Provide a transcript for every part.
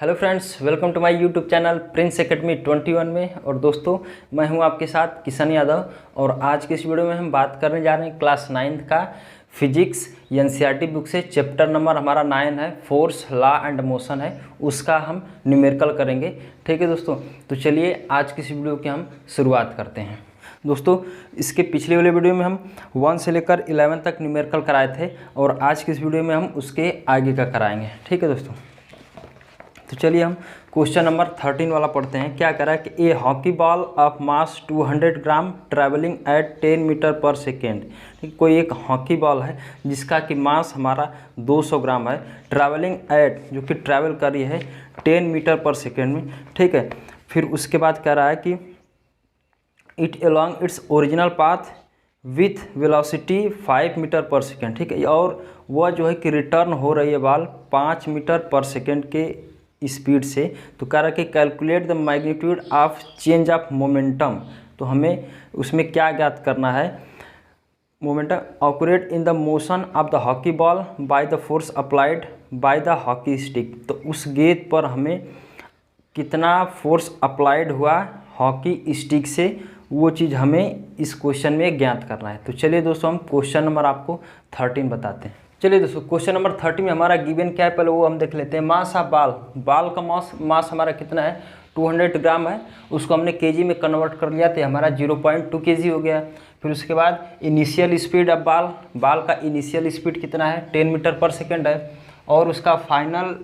Hello friends, welcome to my YouTube channel Prince Academy 21 में। और दोस्तों, मैं हूं आपके साथ किशन यादव। और आज के इस वीडियो में हम बात करने जा रहे हैं क्लास 9th का फिजिक्स एनसीईआरटी बुक से चैप्टर नंबर हमारा 9 है, फोर्स लॉ एंड मोशन है, उसका हम न्यूमेरिकल करेंगे। ठीक है दोस्तों, तो चलिए आज की इस वीडियो की हम शुरुआत करते हैं। दोस्तों, इसके पिछले वाले वीडियो में हम 1 से लेकर 11 तक न्यूमेरिकल कराए थे और आज की इस वीडियो में हम उसके आगे का कराएंगे। ठीक है दोस्तों, तो चलिए हम क्वेश्चन नंबर 13 वाला पढ़ते हैं। क्या कह रहा है कि a hockey ball of mass 200 gram travelling at 10 metre per second. ठीक, कोई एक हॉकी बॉल है जिसका कि मास हमारा 200 ग्राम है, ट्रैवलिंग एट जो कि ट्रैवल कर रही है 10 मीटर पर सेकेंड में। ठीक है, फिर उसके बाद कह रहा है कि it along its original path with velocity 5 metre per second. ठीक है, और वह जो है कि रिटर्न हो रही है बॉल 5 मीटर पर सेकेंड के स्पीड से। तो कह रहा है कि calculate the magnitude of change of momentum. तो हमें उसमें क्या ज्ञात करना है, momentum accurate in the motion of the hockey ball by the force applied by the hockey stick. तो उस गेंद पर हमें कितना फोर्स अप्लाइड हुआ हॉकी स्टिक से, वो चीज़ हमें इस क्वेश्चन में ज्ञात करना है। तो चलिए दोस्तों, हम क्वेश्चन नंबर आपको 13 बताते हैं। चलिए दोस्तों, क्वेश्चन नंबर 30 में हमारा गिवन क्या है, पहले वो हम देख लेते हैं। मास ऑफ बाल का मास हमारा कितना है, 200 ग्राम है। उसको हमने केजी में कन्वर्ट कर लिया तो हमारा 0.2 केजी हो गया। फिर उसके बाद इनिशियल स्पीड ऑफ बाल का इनिशियल स्पीड कितना है, 10 मीटर पर सेकेंड है। और उसका फाइनल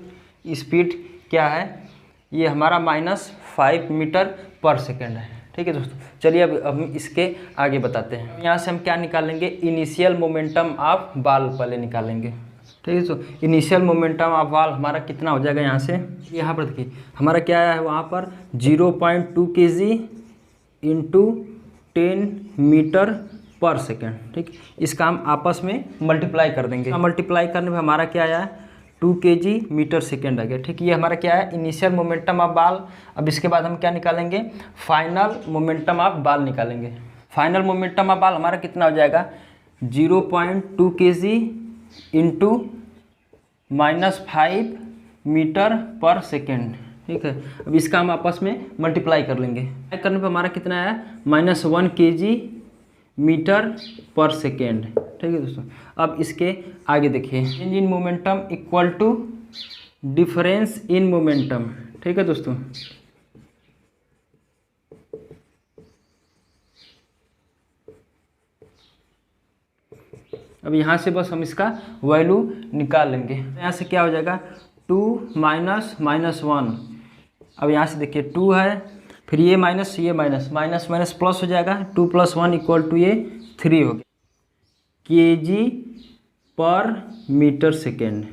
स्पीड क्या है, ये हमारा -5 मीटर पर सेकेंड है। ठीक है दोस्तों, चलिए अब हम इसके आगे बताते हैं। यहाँ से हम क्या निकालेंगे, इनिशियल मोमेंटम ऑफ बॉल पहले निकालेंगे। ठीक है दोस्तों, इनिशियल मोमेंटम ऑफ बॉल हमारा कितना हो जाएगा, यहाँ से यहाँ पर देखिए हमारा क्या आया है, वहाँ पर 0.2 KG into 10 metre per second. ठीक, इसका हम आपस में मल्टीप्लाई कर देंगे। मल्टीप्लाई करने में हमारा क्या आया है, 2 केजी मीटर सेकेंड आ गया। ठीक, ये हमारा क्या है, इनिशियल मोमेंटम ऑफ बॉल। अब इसके बाद हम क्या निकालेंगे, फाइनल मोमेंटम ऑफ बॉल निकालेंगे। फाइनल मोमेंटम ऑफ बॉल हमारा कितना हो जाएगा, 0.2 KG into -5 metre per second. ठीक है, अब इसका हम आपस में मल्टीप्लाई कर लेंगे। करने पर हमारा कितना आया, -1 केजी मीटर पर सेकेंड। ठीक है दोस्तों, अब इसके आगे देखिए, change in momentum equal to difference in momentum. ठीक है दोस्तों, अब यहाँ से बस हम इसका वैल्यू निकाल लेंगे। यहाँ से क्या हो जाएगा, 2 -1। अब यहाँ से देखिए 2 है, फिर ये माइनस माइनस प्लस हो जाएगा, 2 + 1 = ये 3 हो गया केजी पर मीटर सेकेंड।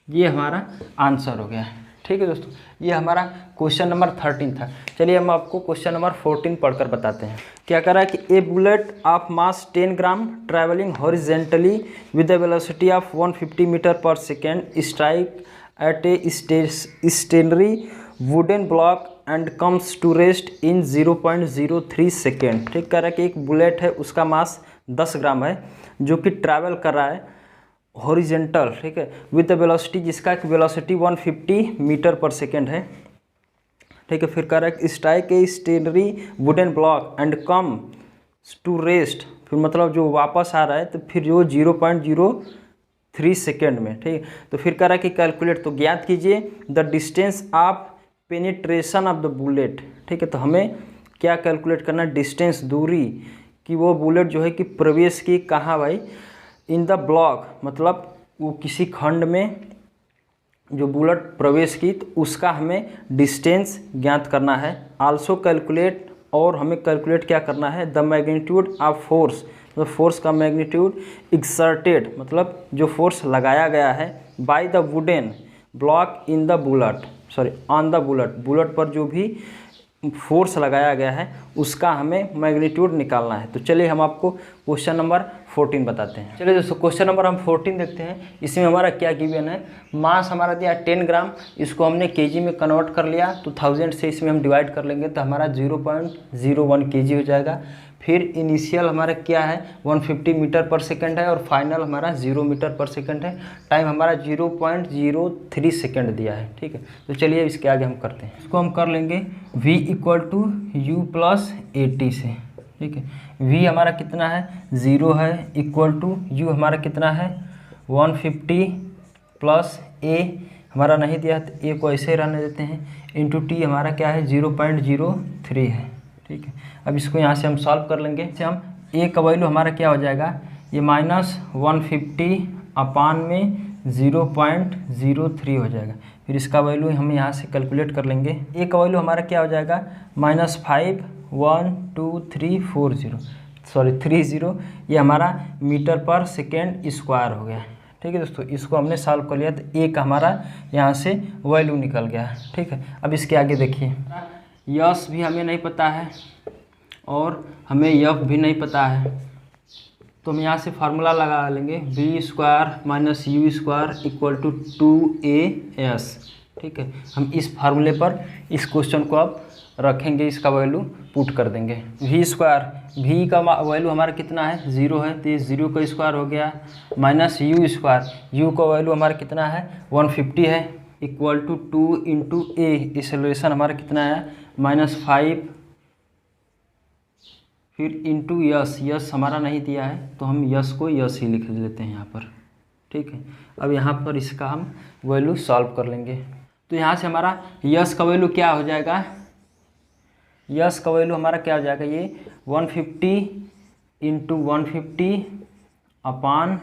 ये हमारा आंसर हो गया। ठीक है दोस्तों, ये हमारा क्वेश्चन नंबर 13 था। चलिए हम आपको क्वेश्चन नंबर 14 पढ़कर बताते हैं। क्या कह रहा है कि a bullet of mass 10 gram travelling horizontally with the velocity of 150 metre per second strike at a stationary wooden block and comes to rest in 0.03 second. ठीक, कह रहा है कि एक बुलेट है, उसका मास 10 ग्राम है, जो कि ट्रैवल कर रहा है हॉरिजेंटल। ठीक है, विद द वेलोसिटी, जिसका वेलोसिटी 150 मीटर पर सेकेंड है। ठीक है, फिर कह रहा है कि strike a stationary wooden block and come to rest. फिर मतलब जो वापस आ रहा है तो फिर जो 0.03 सेकेंड में। ठीक है, तो फिर कह रहा है कि कैलकुलेट, तो ज्ञात कीजिए the distance of penetration of the bullet. ठीक है, तो हमें क्या कैलकुलेट करना है, डिस्टेंस, दूरी, कि वो बुलेट जो है कि प्रवेश की कहाँ भाई, इन द ब्लॉक, मतलब वो किसी खंड में जो बुलेट प्रवेश की, तो उसका हमें डिस्टेंस ज्ञात करना है। आल्सो कैलकुलेट, और हमें कैलकुलेट क्या करना है, द मैग्नीट्यूड ऑफ फोर्स, मतलब फोर्स का मैग्नीट्यूड एक्सर्टेड, मतलब जो फोर्स लगाया गया है by the wooden block in the bullet, on the bullet पर जो भी फोर्स लगाया गया है उसका हमें मैग्नीट्यूड निकालना है। तो चलिए हम आपको क्वेश्चन नंबर 14 बताते हैं। चलिए दोस्तों, क्वेश्चन नंबर हम 14 देखते हैं। इसमें हमारा क्या गिवन है, मास हमारा दिया 10 ग्राम, इसको हमने केजी में कन्वर्ट कर लिया तो 1000 से इसमें हम डिवाइड कर लेंगे तो हमारा 0.01 केजी हो जाएगा। फिर इनिशियल हमारा क्या है 150 मीटर पर सेकंड है और फाइनल हमारा 0 मीटर पर सेकंड है। टाइम हमारा 0.03 सेकंड दिया है। ठीक है, तो चलिए इसके आगे हम करते हैं। इसको हम कर लेंगे v = u + at से। ठीक है, v हमारा कितना है 0 है, इक्वल टू u हमारा कितना है 150 प्लस a हमारा नहीं दिया तो a को ऐसे ही रहने देते हैं, इंटू t हमारा क्या है 0.03 है। ठीक है, अब इसको यहाँ से हम सॉल्व कर लेंगे। इससे हम a का वैल्यू हमारा क्या हो जाएगा, ये -150 अपान में 0.03 हो जाएगा। फिर इसका वैल्यू हम यहाँ से कैलकुलेट कर लेंगे। a का वैल्यू हमारा क्या हो जाएगा -51230 ये हमारा मीटर पर सेकेंड स्क्वायर हो गया। ठीक है दोस्तों, इसको हमने सॉल्व कर लिया तो a का हमारा यहाँ से वैल्यू निकल गया। ठीक है, अब इसके आगे देखिए, यस भी हमें नहीं पता है और हमें यफ भी नहीं पता है, तो हम यहाँ से फार्मूला लगा लेंगे b² - u² = 2as। ठीक है, हम इस फार्मूले पर इस क्वेश्चन को अब रखेंगे, इसका वैल्यू पुट कर देंगे। v का वैल्यू हमारा कितना है 0 है, तो ये 0 का स्क्वायर हो गया, माइनस u का वैल्यू हमारा कितना है 150 है, इक्वल टू 2 × a, एक्सेलरेशन हमारा कितना है -5, फिर इंटू यस हमारा नहीं दिया है तो हम यस को यस ही लिख लेते हैं यहाँ पर। ठीक है, अब यहाँ पर इसका हम वैल्यू सॉल्व कर लेंगे। तो यहाँ से हमारा यस का वैल्यू क्या हो जाएगा, यस का वैल्यू हमारा क्या हो जाएगा, ये 150 × 150 अपान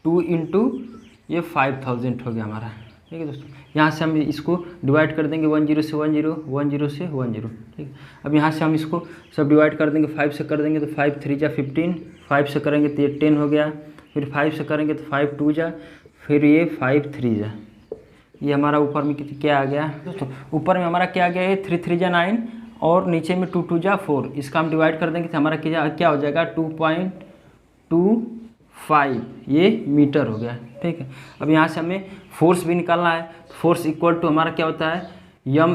2 × ये 5000 हो गया हमारा। ठीक है दोस्तों, यहाँ से हम इसको डिवाइड कर देंगे 10 से 10, 10 से 10। ठीक है, अब यहाँ से हम इसको सब डिवाइड कर देंगे, 5 से कर देंगे तो 5 3 जा 15, 5 से करेंगे तो ये 10 हो गया, फिर 5 से करेंगे तो 5 2 जा, फिर ये 5 3 जा, ये हमारा ऊपर में क्या आ गया दोस्तों, ऊपर में हमारा क्या आ गया, ये 3 3 जा 9 और नीचे में 2 2 जा 4, इसका हम डिवाइड कर देंगे तो हमारा क्या हो जाएगा 2.25 ये मीटर हो गया। ठीक है, अब यहाँ से हमें फोर्स भी निकालना है, तो फोर्स इक्वल टू हमारा क्या होता है ma,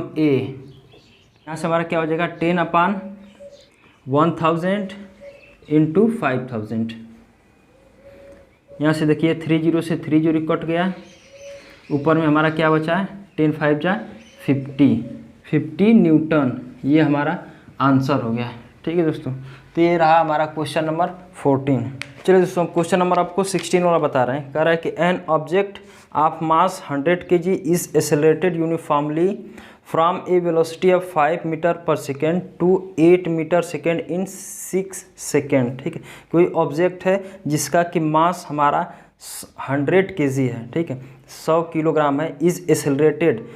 यहाँ से हमारा क्या हो जाएगा 10/1000 × 5000। यहाँ से देखिए 30 से 30 कट गया, ऊपर में हमारा क्या बचा है 10 5 जा 50 न्यूटन, ये हमारा आंसर हो गया। ठीक है दोस्तों, तो ये रहा हमारा क्वेश्चन नंबर 14। चलिए दोस्तों, क्वेश्चन नंबर आपको 16 वाला बता रहे हैं। कह रहा है कि an object of mass 100 kg is accelerated uniformly from a velocity of 5 metre per second to 8 metre second in 6 second. ठीक है, कोई ऑब्जेक्ट है जिसका कि मास हमारा 100 kg है, ठीक है 100 किलोग्राम है, is accelerated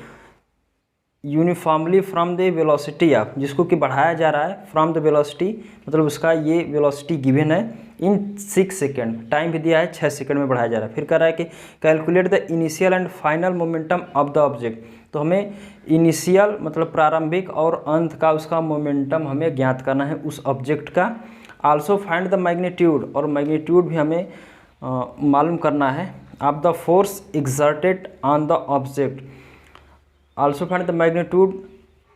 uniformly from the velocity of, जिसको कि बढ़ाया जा रहा है फ्रॉम द वेलोसिटी, मतलब उसका ये वेलोसिटी गिवन है इन 6 सेकेंड, टाइम भी दिया है 6 सेकेंड में बढ़ाया जा रहा है। फिर कह रहा है कि calculate the initial and final momentum of the object, तो हमें इनिशियल मतलब प्रारंभिक और अंत का उसका मोमेंटम हमें ज्ञात करना है उस ऑब्जेक्ट का। आल्सो फाइंड द मैग्नीट्यूड, और मैग्नीट्यूड भी हमें मालूम करना है of the force exerted on the object. Also find the magnitude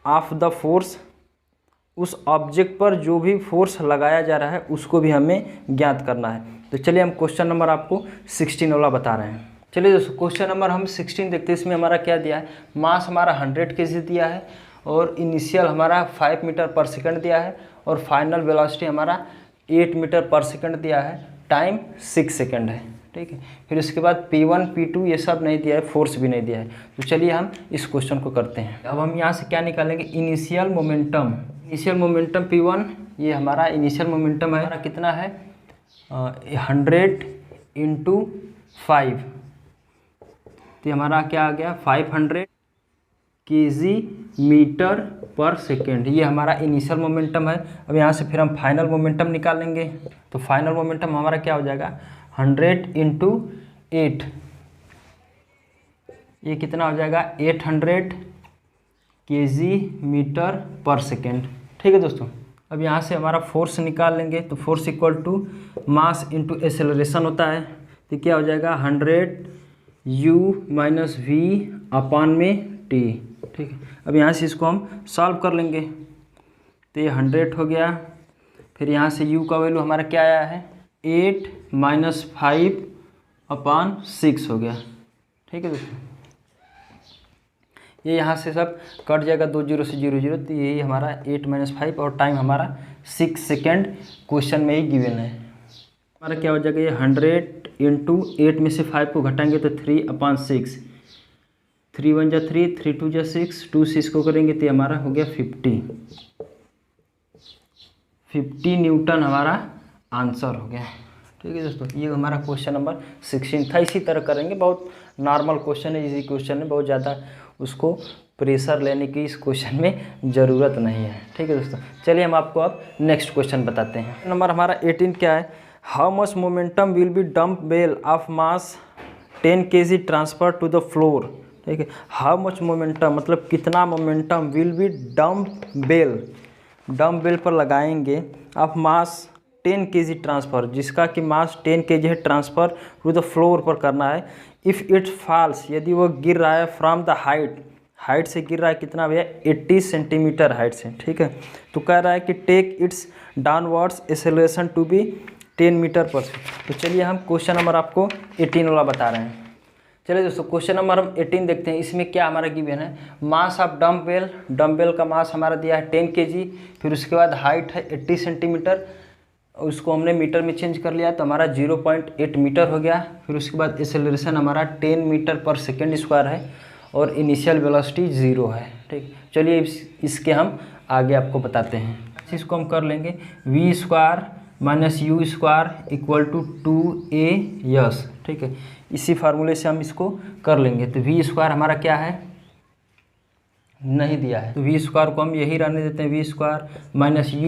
of the force, उस ऑब्जेक्ट पर जो भी फोर्स लगाया जा रहा है उसको भी हमें ज्ञात करना है। तो चलिए हम क्वेश्चन नंबर आपको 16 वाला बता रहे हैं। चलिए दोस्तों, क्वेश्चन नंबर हम 16 देखते हैं। इसमें हमारा क्या दिया है, मास हमारा 100 kg दिया है और इनिशियल हमारा 5 मीटर पर सेकंड दिया है और फाइनल वेलोसिटी हमारा 8 मीटर पर सेकंड दिया है, टाइम 6 सेकंड है। ठीक है, फिर उसके बाद P1 P2 ये सब नहीं दिया है, फोर्स भी नहीं दिया है। तो चलिए हम इस क्वेश्चन को करते हैं। अब हम यहाँ से क्या निकालेंगे, initial momentum. Initial momentum P1, ये हमारा इनिशियल मोमेंटम है, हमारा कितना है 100 × 5, तो हमारा क्या आ गया 500 kg मीटर पर सेकेंड, ये हमारा इनिशियल मोमेंटम है। अब यहाँ से फिर हम फाइनल मोमेंटम निकालेंगे, तो फाइनल मोमेंटम हमारा क्या हो जाएगा 100 × 8, ये कितना हो जाएगा 800 kg मीटर पर सेकेंड। ठीक है दोस्तों, अब यहाँ से हमारा फोर्स निकाल लेंगे, तो force equal to mass into acceleration होता है, तो क्या हो जाएगा 100 u - v अपान में t। ठीक है, अब यहाँ से इसको हम सॉल्व कर लेंगे, तो ये 100 हो गया। फिर यहाँ से u का वैल्यू हमारा क्या आया है 8 - 5/6 हो गया। ठीक है दोस्तों, ये यहाँ से सब कट जाएगा, 2 0 से 0 0, तो यही हमारा 8 - 5 और टाइम हमारा 6 सेकेंड क्वेश्चन में ही गिवन है। हमारा क्या हो जाएगा ये 100 इंटू 8 में से 5 को घटाएंगे तो 3/6, 3 1 जा 3, 3 2 जा 6, 2 6 को करेंगे तो हमारा हो गया 50 न्यूटन हमारा आंसर हो गया। ठीक है दोस्तों, ये हमारा क्वेश्चन नंबर 16 था। इसी तरह करेंगे, बहुत नॉर्मल क्वेश्चन है, इजी क्वेश्चन है, बहुत ज़्यादा उसको प्रेशर लेने की इस क्वेश्चन में ज़रूरत नहीं है। ठीक है दोस्तों, चलिए हम आपको अब नेक्स्ट क्वेश्चन बताते हैं। नंबर हमारा 18 क्या है, how much momentum will be dumbbell of mass 10 kg transfer to the floor. ठीक है, हाउ मच मोमेंटम मतलब कितना momentum will be dumbbell पर लगाएंगे ऑफ मास 10 kg ट्रांसफ़र, जिसका कि मास 10 kg है, ट्रांसफ़र टू द फ्लोर पर करना है। इफ़ इट फॉल्स, यदि वो गिर रहा है फ्रॉम द हाइट से गिर रहा है, कितना भैया 80 सेंटीमीटर हाइट से। ठीक है, तो कह रहा है कि take its downwards acceleration to be 10 metre per second. तो चलिए हम क्वेश्चन नंबर आपको 18 वाला बता रहे हैं। चलिए दोस्तों, क्वेश्चन नंबर हम 18 देखते हैं। इसमें क्या हमारा गिवन है, मास ऑफ डंबेल का मास हमारा दिया है 10 kg, फिर उसके बाद हाइट है 80 सेंटीमीटर, उसको हमने मीटर में चेंज कर लिया तो हमारा 0.8 मीटर हो गया। फिर उसके बाद एक्सेलरेशन हमारा 10 मीटर/सेकंड² है और इनिशियल वेलोसिटी 0 है। ठीक, चलिए इसके हम आगे आपको बताते हैं। इसको हम कर लेंगे v² - u² = 2a/s। ठीक है, इसी फार्मूले से हम इसको कर लेंगे। तो v² हमारा क्या है, नहीं दिया है, तो v² को हम यही रहने देते हैं, v² -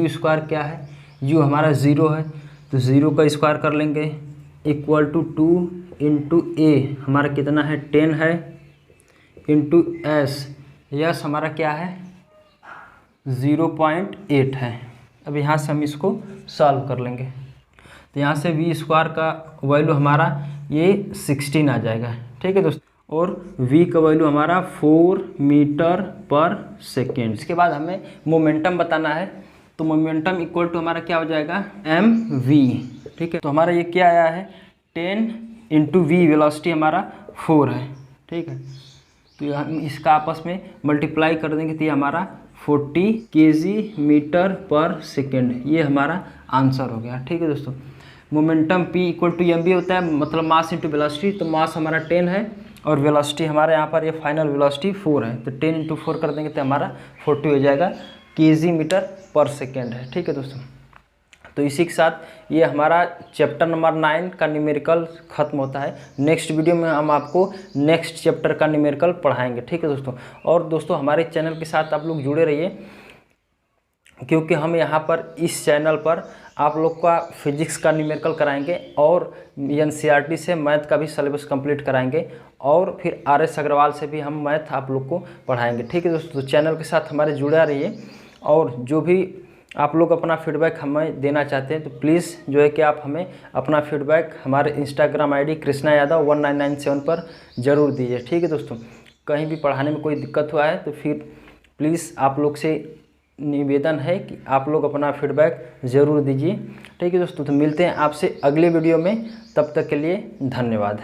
u² क्या है, u हमारा 0 है, तो 0 का स्क्वायर कर लेंगे इक्वल टू 2 इंटू a हमारा कितना है 10 है, इंटू s हमारा क्या है 0.8 है। अब यहाँ से हम इसको सॉल्व कर लेंगे, तो यहाँ से v² का वैल्यू हमारा ये 16 आ जाएगा। ठीक है दोस्तों, और v का वैल्यू हमारा 4 मीटर/सेकेंड। इसके बाद हमें मोमेंटम बताना है, तो मोमेंटम इक्वल टू हमारा क्या हो जाएगा mv। ठीक है, तो हमारा ये क्या आया है 10 इंटू v, वेलोसिटी हमारा 4 है। ठीक है, तो हम इसका आपस में मल्टीप्लाई कर देंगे तो ये हमारा 40 kg मीटर/सेकेंड, ये हमारा आंसर हो गया। ठीक है दोस्तों, मोमेंटम p = mv होता है, मतलब मास इंटू वेलोसिटी, तो मास हमारा 10 है और वेलोसिटी हमारे यहाँ पर ये फाइनल वेलोसिटी 4 है, तो 10 × 4 कर देंगे तो हमारा 40 हो जाएगा kg मीटर/सेकेंड है। ठीक है दोस्तों, तो इसी के साथ ये हमारा चैप्टर नंबर 9 का न्यूमेरिकल ख़त्म होता है। नेक्स्ट वीडियो में हम आपको नेक्स्ट चैप्टर का न्यूमेरिकल पढ़ाएंगे। ठीक है दोस्तों, और दोस्तों हमारे चैनल के साथ आप लोग जुड़े रहिए, क्योंकि हम यहाँ पर इस चैनल पर आप लोग का फिजिक्स का न्यूमेरिकल कराएंगे और NCERT से मैथ का भी सिलेबस कंप्लीट कराएंगे, और फिर RS अग्रवाल से भी हम मैथ आप लोग को पढ़ाएंगे। ठीक है दोस्तों, तो चैनल के साथ हमारे जुड़ा रहिए, और जो भी आप लोग अपना फीडबैक हमें देना चाहते हैं तो प्लीज़ जो है कि आप हमें अपना फीडबैक हमारे इंस्टाग्राम ID कृष्णा यादव 1997 पर ज़रूर दीजिए। ठीक है दोस्तों, कहीं भी पढ़ाने में कोई दिक्कत हुआ है तो फिर प्लीज़ आप लोग से निवेदन है कि आप लोग अपना फीडबैक ज़रूर दीजिए। ठीक है दोस्तों, तो मिलते हैं आपसे अगले वीडियो में, तब तक के लिए धन्यवाद।